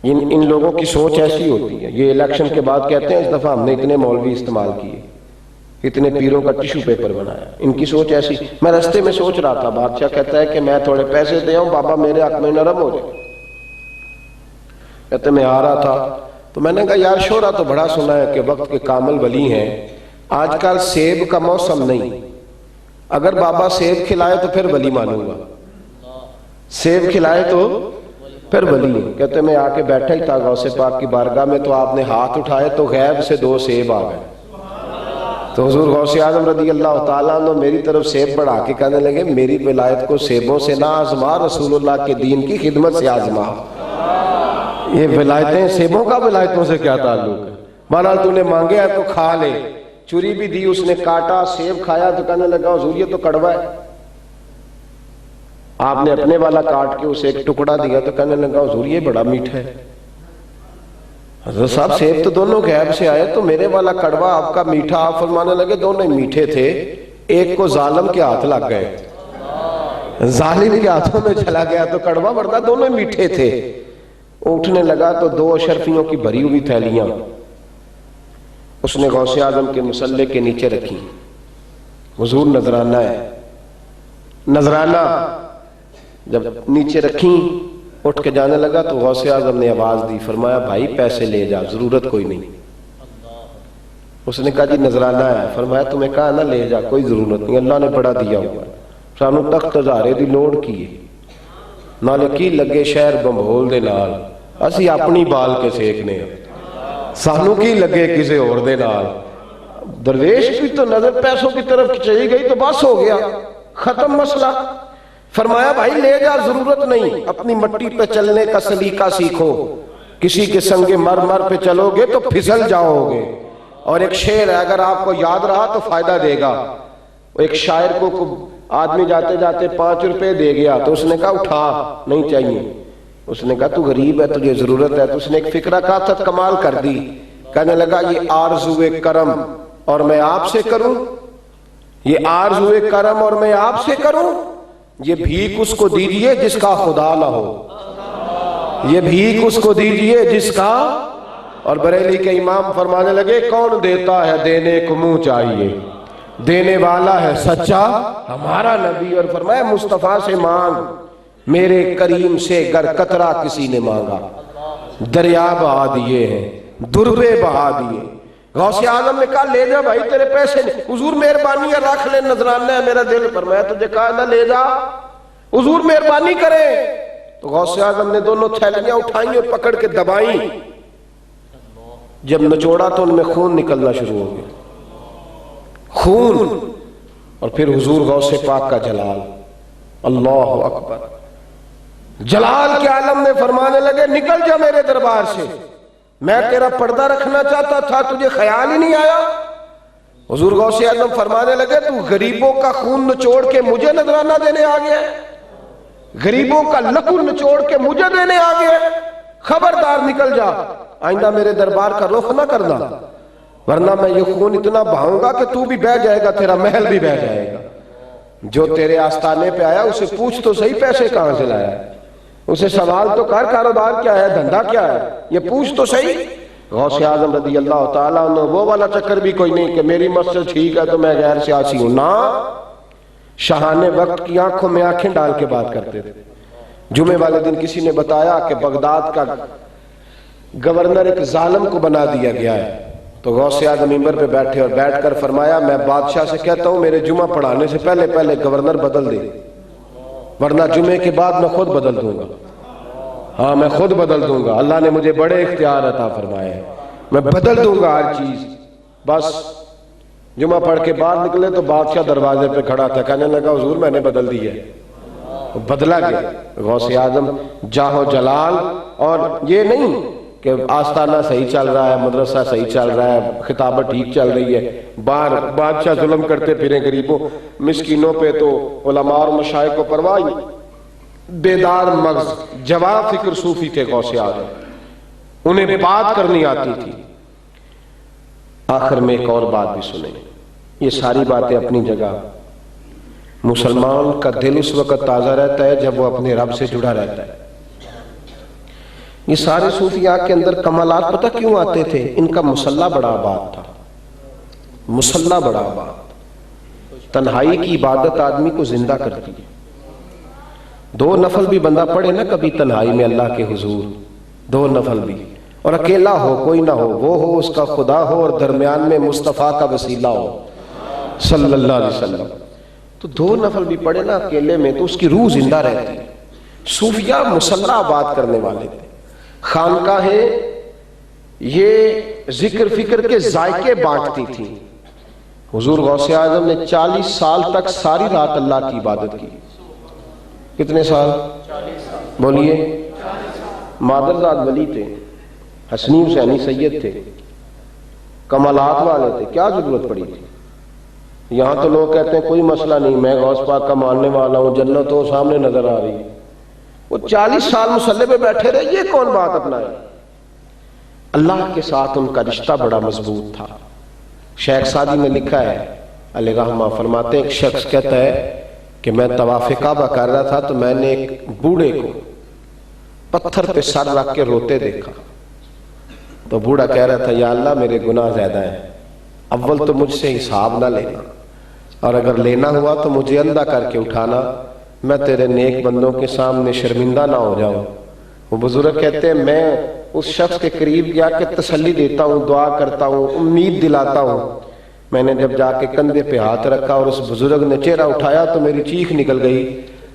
ان لوگوں کی سوچ ایسی ہوتی ہے، یہ الیکشن کے بعد کہتے ہیں اس دفعہ ہم نے اتنے مولوی استعمال کیے، اتنے پیروں کا ٹیشو پیپر بنایا، ان کی سوچ ایسی۔ میں رستے میں سوچ رہا تھا، بادشاہ کہتا ہے کہ میں تھوڑے پیسے دے آؤں بابا میرے حق میں نرم ہو جائے، کہتے میں آ رہا تھا تو میں نے کہا یار شورا تو بڑا سنا ہے کہ وقت کے کامل ولی ہیں، آج کل سیب کا موسم نہیں، اگر بابا سیب کھلائے تو پھر ولی مانوں گا، سیب کھلائے تو پھر ولی ہے۔ کہتے میں آ کے بیٹھا ہی تھا غوث پاک کی بارگاہ میں، تو آپ نے ہاتھ اٹھائے تو غیب سے 2 سیب آ گئے، تو حضور غوث اعظم رضی اللہ تعالیٰ عنہ میری طرف سیب بڑھا کے کہنے لگے میری ولایت کو سیبوں سے نہ آزما، رسول اللہ کے دین کی خدمت سے آزما۔ یہ ولایتیں سیبوں کا ولایتوں سے کیا تعلق ہے؟ بہرحال تو نے مانگے ہے تو کھا لے، چوری بھی دی، اس نے کاٹا، سیب کھایا تو کہنے لگا حضور یہ تو کڑوا ہے۔ آپ نے اپنے والا کاٹ کے اسے ایک ٹکڑا دیا تو کہنے لگا حضور یہ بڑا میٹھا ہے۔ حضرت صاحب سیب تو دونوں غیب سے آئے، تو میرے والا کڑوا آپ کا میٹھا، آپ فرمانے لگے دونوں میٹھے تھے، ایک کو ظالم کے ہاتھ لگ گئے، ظالم کے ہاتھوں میں چلا گیا تو کڑوا، ورنہ دونوں میٹھے تھے۔ اٹھنے لگا تو 2 اشرفیوں کی بھری ہوئی تھیلیاں اس نے غوث اعظم کے مصلے کے نیچے رکھی، حضور نذرانہ ہے، نذرانہ جب نیچے رکھیں اٹھ کے جانے لگا تو غوث اعظم نے آواز دی، فرمایا بھائی پیسے لے جا، ضرورت کوئی نہیں۔ اس نے کہا جی نذرانہ ہے، فرمایا تمہیں کہا نہ لے جا، کوئی ضرورت نہیں، اللہ نے بڑا دیا ہوا، سانو تخت ہزارے دی لوڑ کی ہے، نالے کی لگے شہر بمبول دے نال، اسی اپنی بال کے سیکنے، سانو کی لگے کسے اور دے نال۔ درویش کی تو نظر پیسوں کی طرف چلی گئی تو بس ہو گیا، ختم مسئلہ۔ فرمایا بھائی لے جا، ضرورت نہیں، اپنی مٹی پہ چلنے کا سلیقہ سیکھو، کسی کے سنگ مرمر پہ چلو گے تو پھسل جاؤ گے۔ اور ایک شعر ہے اگر آپ کو یاد رہا تو فائدہ دے گا، ایک شاعر کو آدمی جاتے جاتے 5 روپے دے گیا تو اس نے کہا اٹھا، نہیں چاہیے، اس نے کہا تو غریب ہے تجھے ضرورت ہے، تو اس نے ایک فکرہ کا تھا کمال کر دی، کہنے لگا یہ آرزوئے کرم اور میں آپ سے کروں، یہ آرزوئے کرم اور میں آپ سے کروں، یہ بھیک اس کو دیجئے جس کا خدا نہ ہو، یہ بھیک اس کو دیجئے جس کا۔ اور بریلی کے امام فرمانے لگے کون دیتا ہے دینے کو منہ چاہیے، دینے والا ہے سچا ہمارا نبی۔ اور فرمایا مصطفیٰ سے مانگ، میرے کریم سے گر قطرہ کسی نے مانگا، دریا بہا دیے ہیں، دربے بہا دیے۔ غوث اعظم نے کہا لے جا بھائی تیرے پیسے نہیں، حضور مہربانی ہے رکھ لے، نذرانہ ہے میرا دل پر، میں تجھے کہا نہ لے جا، حضور مہربانی کرے۔ تو غوث اعظم نے دونوں تھیلیاں اٹھائیں اور پکڑ کے دبائیں، جب نچوڑا تو ان میں خون نکلنا شروع ہو گیا، خون۔ اور پھر حضور غوث پاک کا جلال، اللہ اکبر، جلال کے عالم میں فرمانے لگے نکل جا میرے دربار سے، میں تیرا پردہ رکھنا چاہتا تھا تجھے خیال ہی نہیں آیا۔ حضور غوث اعظم فرمانے لگے تو غریبوں کا خون نچوڑ کے مجھے نذرانہ دینے آ گیا ہے، غریبوں کا لہو نچوڑ کے مجھے دینے آ گیا ہے، خبردار نکل جا، آئندہ میرے دربار کا رخ نہ کرنا، ورنہ میں یہ خون اتنا بہاؤں گا کہ تو بھی بہہ جائے گا، تیرا محل بھی بہہ جائے گا۔ جو تیرے آستانے پہ آیا اسے پوچھ تو صحیح پیسے کہاں سے لایا ہے، اسے سوال تو کر، کاروبار کیا ہے، دھندا کیا ہے، یہ پوچھ تو صحیح۔ غوث اعظم رضی اللہ تعالیٰ عنہ وہ والا چکر بھی کوئی نہیں کہ میری مسجد ٹھیک ہے تو میں غیر سیاسی ہوں، نہ، شاہان وقت کی آنکھوں میں آنکھیں ڈال کے بات کرتے تھے۔ جمعے والے دن کسی نے بتایا کہ بغداد کا گورنر ایک ظالم کو بنا دیا گیا ہے، تو غوث اعظم منبر پہ بیٹھے اور بیٹھ کر فرمایا میں بادشاہ سے کہتا ہوں میرے جمعہ پڑھانے سے پہلے پہلے گورنر بدل دے، ورنہ جمعے کے بعد میں خود بدل دوں گا، ہاں میں خود بدل دوں گا، اللہ نے مجھے بڑے اختیار عطا فرمائے ہیں، میں بدل دوں گا ہر چیز۔ بس جمعہ پڑھ کے بعد نکلے تو بادشاہ دروازے پہ کھڑا تھا، کہنے لگا حضور میں نے بدل دی ہے، بدلا گیا۔ غوث اعظم جاہ و جلال، اور یہ نہیں کہ آستانہ صحیح چل رہا ہے، مدرسہ صحیح چل رہا ہے، خطابت ٹھیک چل رہی ہے، باہر بادشاہ ظلم کرتے پھریں غریبوں مسکینوں پہ، تو علماء اور مشائخ کو پرواہ نہیں۔ بیدار مغز، جواب فکر صوفی تھے غوث اعظم، انہیں بات کرنی آتی تھی۔ آخر میں ایک اور بات بھی سنیں، یہ ساری باتیں اپنی جگہ، مسلمان کا دل اس وقت تازہ رہتا ہے جب وہ اپنے رب سے جڑا رہتا ہے۔ یہ سارے صوفیاء کے اندر کمالات پتہ کیوں آتے تھے؟ ان کا مسلح بڑا آباد تھا، مسلح بڑا آباد۔ تنہائی کی عبادت آدمی کو زندہ کرتی ہے۔ 2 نفل بھی بندہ پڑھے نا کبھی تنہائی میں اللہ کے حضور، 2 نفل بھی، اور اکیلا ہو کوئی نہ ہو، وہ ہو اس کا خدا ہو اور درمیان میں مصطفیٰ کا وسیلہ ہو صلی اللہ علیہ وسلم، تو 2 نفل بھی پڑھے نا اکیلے میں تو اس کی روح زندہ رہتی ہے۔ صوفیاء مسلح آباد کرنے والے تھے۔ خانقاہیں یہ ذکر فکر کے ذائقے بانٹتی تھیں۔ حضور غوث اعظم نے 40 سال تک ساری رات اللہ کی عبادت کی۔ کتنے سال؟ بولیے۔ مادرزاد ولی تھے، حسنی حسینی سید تھے، کمالات والے تھے، کیا ضرورت پڑی تھی؟ یہاں تو لوگ کہتے ہیں کوئی مسئلہ نہیں، میں غوث پاک کا ماننے والا ہوں، جنت تو سامنے نظر آ رہی ہے۔ وہ 40 سال مصلے پہ بیٹھے رہے، یہ کون بات اپنائے؟ اللہ کے ساتھ ان کا رشتہ بڑا مضبوط تھا۔ شیخ سعدی نے لکھا ہے علیہ رحمہ، فرماتے ہیں ایک شخص کہتا ہے کہ میں طواف کعبہ کر رہا تھا تو میں نے ایک بوڑھے کو پتھر پہ سر رکھ کے روتے دیکھا، تو بوڑھا کہہ رہا تھا یا اللہ میرے گناہ زیادہ ہیں، اول تو مجھ سے حساب نہ لینا، اور اگر لینا ہوا تو مجھے اندھا کر کے اٹھانا، میں تیرے نیک بندوں کے سامنے شرمندہ نہ ہو جاؤں۔ وہ بزرگ کہتے ہیں میں اس شخص کے قریب گیا کہ تسلی دیتا ہوں، دعا کرتا ہوں، امید دلاتا ہوں۔ میں نے جب جا کے کندھے پہ ہاتھ رکھا اور اس بزرگ نے چہرہ اٹھایا تو میری چیخ نکل گئی،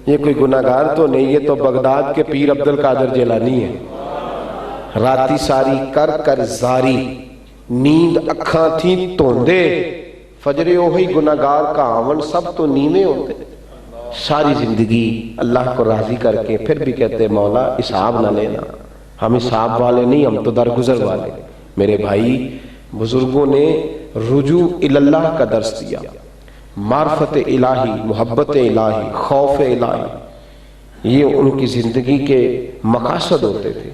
یہ کوئی گناہگار تو نہیں، یہ تو بغداد کے پیر عبد القادر جیلانی ہے۔ راتی ساری کر کر زاری، نیند اکھاں تھیں توندے، فجر اوہی گناہگار کا آون سب تو نیویں ہوتے۔ ساری زندگی اللہ کو راضی کر کے پھر بھی کہتے مولا حساب نہ لینا، ہم حساب والے نہیں، ہم تو درگزر والے۔ میرے بھائی، بزرگوں نے رجوع اللہ کا درس دیا، معرفت الہی، محبت الہی، خوف الہی، یہ ان کی زندگی کے مقاصد ہوتے تھے۔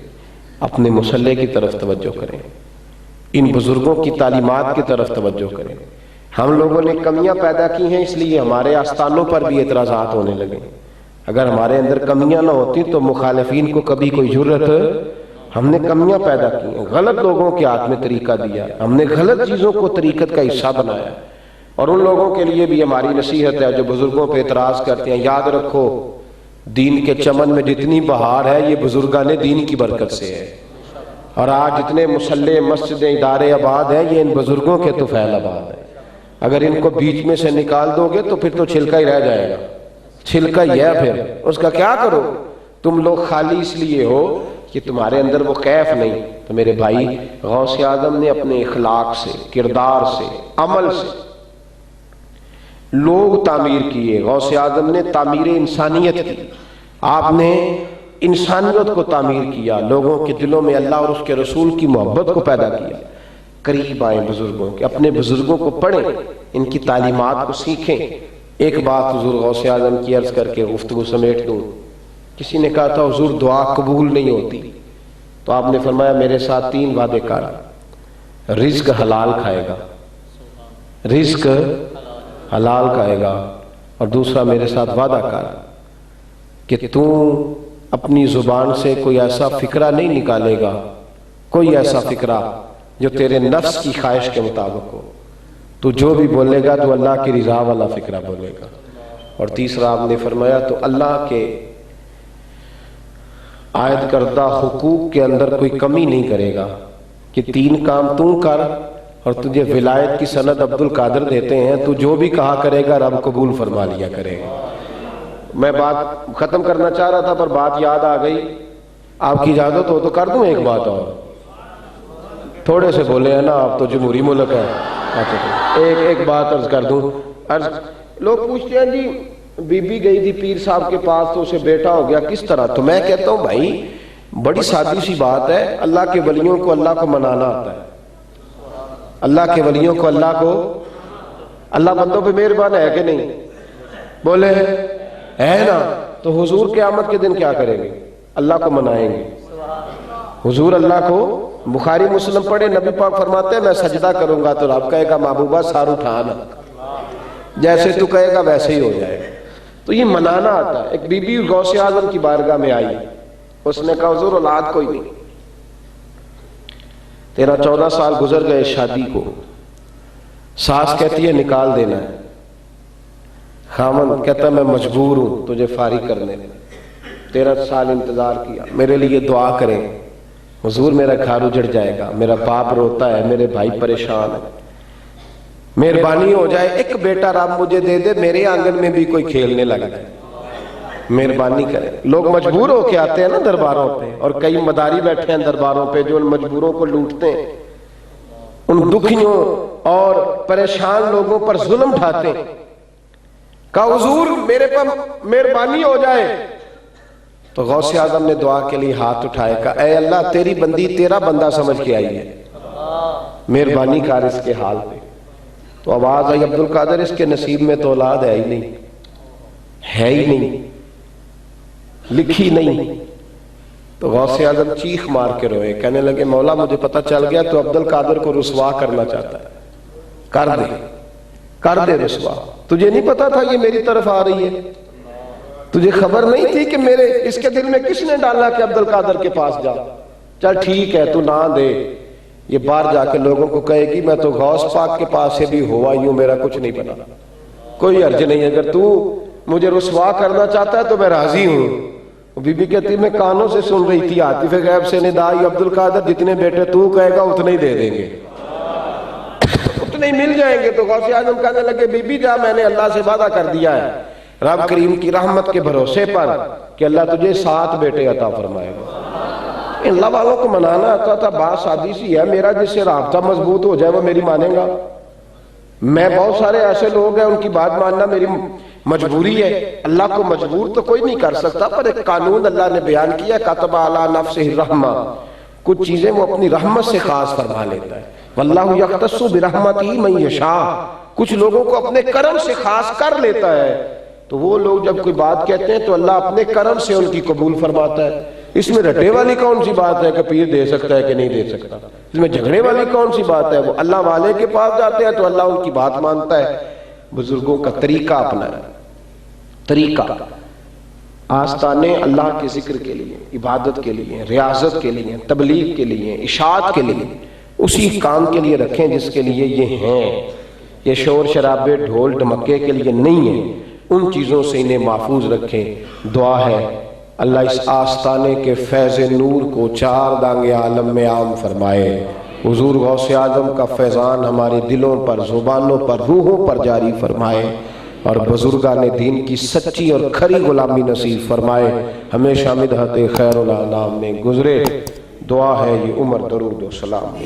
اپنے مصلے کی طرف توجہ کریں، ان بزرگوں کی تعلیمات کی طرف توجہ کریں۔ ہم لوگوں نے کمیاں پیدا کی ہیں، اس لیے ہمارے آستانوں پر بھی اعتراضات ہونے لگے۔ اگر ہمارے اندر کمیاں نہ ہوتی تو مخالفین کو کبھی کوئی جرأت، ہم نے کمیاں پیدا کی ہیں، غلط لوگوں کے ہاتھ میں طریقہ دیا، ہم نے غلط چیزوں کو طریقت کا حصہ بنایا، اور ان لوگوں کے لیے بھی ہماری نصیحت ہے جو بزرگوں پہ اعتراض کرتے ہیں، یاد رکھو دین کے چمن میں جتنی بہار ہے یہ بزرگان دین کی برکت سے ہے، اور آج جتنے مصلے، مسجدیں، ادارے آباد ہیں یہ ان بزرگوں کے طفیل آباد ہے۔ اگر ان کو بیچ میں سے نکال دو گے تو پھر تو چھلکا ہی رہ جائے گا، چھلکا ہی ہے، پھر اس کا کیا کرو؟ تم لوگ خالی اس لیے ہو کہ تمہارے اندر وہ کیف نہیں۔ تو میرے بھائی، غوث اعظم نے اپنے اخلاق سے، کردار سے، عمل سے لوگ تعمیر کیے۔ غوث اعظم نے تعمیر انسانیت کی، آپ نے انسانیت کو تعمیر کیا، لوگوں کے دلوں میں اللہ اور اس کے رسول کی محبت کو پیدا کیا۔ قریب آئیں بزرگوں کے، اپنے بزرگوں کو پڑھیں، ان کی تعلیمات کو سیکھیں۔ ایک بات حضور غوث اعظم کی عرض کر کے گفتگو سمیٹ دوں۔ کسی نے کہا تھا حضور دعا قبول نہیں ہوتی، تو آپ نے فرمایا میرے ساتھ 3 وعدے کر، رزق حلال کھائے گا، رزق حلال کھائے گا، اور دوسرا میرے ساتھ وعدہ کر کہ تو اپنی زبان سے کوئی ایسا فکرہ نہیں نکالے گا، کوئی ایسا فکرہ جو تیرے نفس کی خواہش کے مطابق ہو. تو جو بھی بولے گا تو اللہ کی رضا والا فکرہ بولے گا. اور تیسرا آپ نے فرمایا تو اللہ کے عائد کردہ حقوق کے اندر کوئی کمی نہیں کرے گا کہ 3 کام تو کر اور تجھے ولایت کی سند عبد القادر دیتے ہیں، تو جو بھی کہا کرے گا رب قبول فرما لیا کرے گا. میں بات ختم کرنا چاہ رہا تھا پر بات یاد آ گئی، آپ کی اجازت ہو تو کر دوں ایک بات اور؟ تھوڑے سے بولے ہیں نا آپ، تو جمہوری ملک ہے. اچھا ایک بات عرض کر دوں. لوگ پوچھتے ہیں جی بی بی گئی تھی پیر صاحب کے پاس تو اسے بیٹا ہو گیا، کس طرح؟ تو میں کہتا ہوں بھائی بڑی سادی سی بات ہے، اللہ کے ولیوں کو اللہ کو منانا آتا ہے. اللہ کے ولیوں کو اللہ بندوں پہ مہربان ہے کہ نہیں؟ بولے ہے نا. تو حضور قیامت کے دن کیا کریں گے؟ اللہ کو منائیں گے. حضور اللہ کو، بخاری مسلم پڑھے، نبی پاک فرماتے ہیں میں سجدہ کروں گا تو رب کہے گا محبوبہ سار اٹھانا، جیسے تو کہے گا ویسے ہی ہو جائے گا. تو یہ منانا آتا ہے. ایک بی بی غوث اعظم کی بارگاہ میں آئی، اس نے کہا حضور اولاد کوئی نہیں، 13-14 سال گزر گئے شادی کو، ساس کہتی ہے نکال دینا ہے، خامن کہتا ہے میں مجبور ہوں تجھے فارغ کرنے. 13 سال انتظار کیا. میرے لیے دعا کریں حضور، میرا گھر اجڑ جائے گا، میرا باپ روتا ہے، میرے بھائی پریشان ہے، مہربانی ہو جائے ایک بیٹا رب مجھے دے دے، میرے آنگن میں بھی کوئی کھیلنے لگا ہے، مہربانی کریں. لوگ مجبور ہو کے آتے ہیں نا درباروں پہ، اور کئی مداری بیٹھے ہیں درباروں پہ جو ان مجبوروں کو لوٹتے ہیں، ان دکھیوں اور پریشان لوگوں پر ظلم ڈھاتے ہیں. کہا حضور میرے پر مہربانی ہو جائے. تو غوث اعظم نے دعا کے لیے ہاتھ اٹھائے، کہا اے اللہ تیری بندی تیرا بندہ سمجھ کے آئی ہے، مہربانی کر اس کے حال پہ. تو آواز آئی عبد القادر اس کے نصیب میں تو اولاد ہے ہی نہیں، ہے ہی نہیں، لکھی نہیں. تو غوث اعظم چیخ مار کے روئے، کہنے لگے مولا مجھے پتہ چل گیا تو عبد القادر کو رسوا کرنا چاہتا ہے، کر دے رسوا. تجھے نہیں پتا تھا یہ میری طرف آ رہی ہے؟ تجھے خبر نہیں تھی کہ میرے اس کے دل میں کس نے ڈالا کہ عبد القادر کے پاس جا؟ چل ٹھیک ہے تو نہ دے، یہ باہر جا کے لوگوں کو کہے گی میں تو غوث پاک کے پاس سے بھی ہوا ہوں، میرا کچھ نہیں پتا، کوئی حرج نہیں، اگر تو مجھے رسوا کرنا چاہتا ہے تو میں راضی ہوں. بی بی کہتی میں کانوں سے سن رہی تھی، عاطف غیب سے ندائی عبد القادر جتنے بیٹے تو کہے گا اتنے ہی دے دیں گے، اتنے ہی مل جائیں گے. تو غوث اعظم کہنے لگے بی بی جا میں نے اللہ سے وعدہ کر دیا ہے رب کریم کی رحمت کے بھروسے پر کہ اللہ تجھے 7 بیٹے عطا فرمائے گا. اللہ والوں کو منانا آتا تھا، بات سادی سی ہے، میرا جس سے رابطہ مضبوط ہو جائے وہ میری مانیں گا. میں بہت سارے ایسے لوگ ہیں ان کی بات ماننا میری مجبوری ہے. اللہ کو مجبور تو کوئی نہیں کر سکتا، پر ایک قانون اللہ نے بیان کیا، کتب علی نفسہ الرحمہ، کچھ چیزیں وہ اپنی رحمت سے خاص فرما لیتا ہے. واللہ یختص برحمتہ من یشاء، کچھ لوگوں کو اپنے کرم سے خاص کر لیتا ہے. تو وہ لوگ جب کوئی بات کہتے ہیں تو اللہ اپنے کرم سے ان کی قبول فرماتا ہے. اس میں رٹے والی کون سی بات ہے کہ پیر دے سکتا ہے کہ نہیں دے سکتا؟ اس میں جھگڑے والی کون سی بات ہے؟ وہ اللہ والے کے پاس جاتے ہیں تو اللہ ان کی بات مانتا ہے. بزرگوں کا طریقہ اپنا ہے، طریقہ آستانے اللہ کے ذکر کے لیے، عبادت کے لیے، ریاضت کے لیے، تبلیغ کے لیے، اشاعت کے لیے، اسی کام کے لیے رکھیں جس کے لیے یہ ہیں. یہ شور شرابے ڈھول ڈھمکے کے لیے نہیں ہیں، ان چیزوں سے انہیں محفوظ رکھیں. دعا ہے اللہ اس آستانے کے فیض نور کو 4 دانگ عالم میں عام فرمائے. حضور غوث اعظم کا فیضان ہمارے دلوں پر، زبانوں پر، روحوں پر جاری فرمائے، اور بزرگان دین کی سچی اور کھری غلامی نصیب فرمائے. ہمیشہ مدحت خیر الانام میں گزرے. دعا ہے یہ عمر درود و سلام.